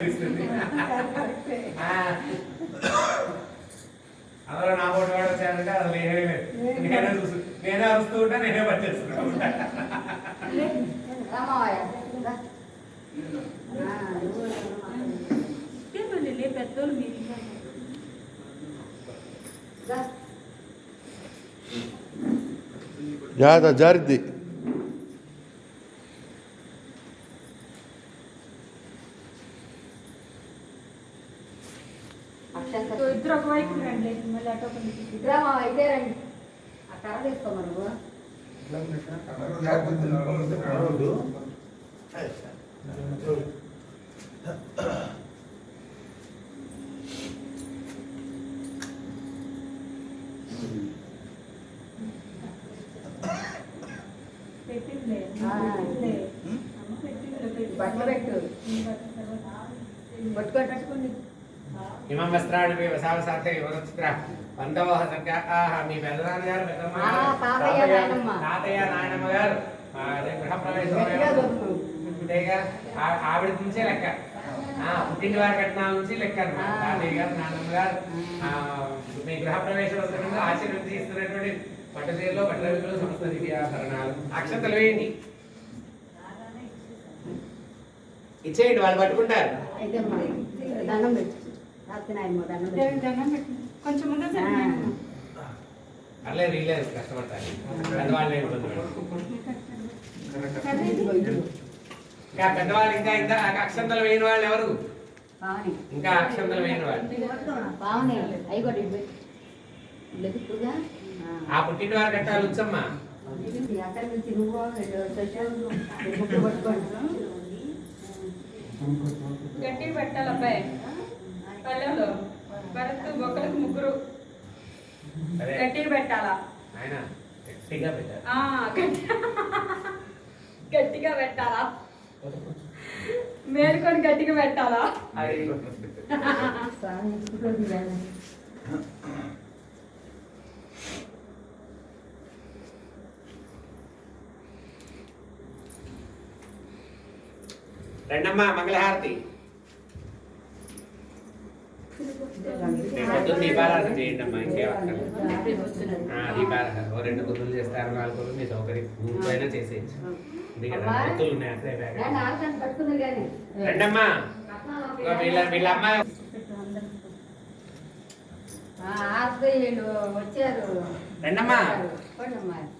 అందులో నా పోటీ వాడు వచ్చానంటే అది లేనే లేదు. నేనే అరుస్తూ ఉంటా, నేనే పనిచేస్తున్నా. జారిద్ది. ఇద్దరు ఒకవైపు రండి, మళ్ళీ అటు ఇద్దరు అయితే రండి. ఆ కర్ర తీసుకోమా నువ్వు. బట్టలు పెట్టు, పట్టుకోండి. ఇమం వస్త్రాన్ని వసావసార్థే వరచిత్ర బంధవః సంఖ్యాః. మీ పెదనాన్నగారు, తాతయ్య, నాయనమ్మ గారు గృహ ప్రవేశం ఆవిడ నుంచే లెక్క. పుట్టింటి వారి కట్నాల నుంచి లెక్క అన్నమాట. తాతయ్య గారు, నాన్నమ్మ గారు మీ గృహ ప్రవేశం వస్తున్న ఆశీర్వదించి ఇస్తున్నటువంటి పట్టు చీరలో బట్టలు సమస్త దివ్యాభరణాలు అక్షంతలు వేయండి, ఇచ్చేయండి, వాళ్ళు పట్టుకుంటారు. దండం పెట్టు, కొంచెం ముందు అట్లేదు వీలేదు, కష్టపడతారు పెద్దవాళ్ళు. ఇంకా పెద్దవాళ్ళు ఇంకా ఇంకా అక్షంతలు వేయని వాళ్ళు ఎవరు? ఇంకా అక్షంతలు వేయని వాళ్ళు ఆ పుట్టింటి వారు కట్టాలి. వచ్చమ్మా గట్టి పెట్టాలి అబ్బాయి. పల్లెలో భరత్ ఒకరికి ముగ్గురు గట్టిగా పెట్టాలా? గట్టిగా పెట్టాలా? మేలుకొని గట్టిగా పెట్టాలా? రెండమ్మా మంగళహారతి. దీపారాధన చేయండి అమ్మా. ఇంకేమక్కర్లేదు. దీపారాధన ఓ 2 గుర్తులు చేస్తారు, 4 గుర్తులు మీ సౌకర్యం. గుర్తు అయినా చేసేయచ్చు. గుర్తులు ఉన్నాయి అట్లే. రెండమ్మా వీళ్ళ అమ్మ వచ్చారు. రెండమ్మా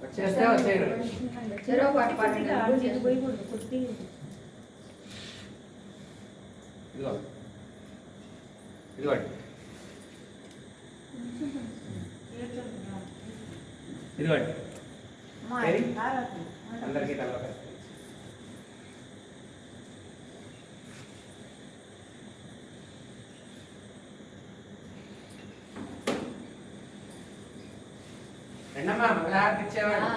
వచ్చేస్తే వచ్చారు. ఇదిగోండి ఇదిగోండి అందరికీ తల. రెండమ్మా మంగళహారతి ఇచ్చేవాడు.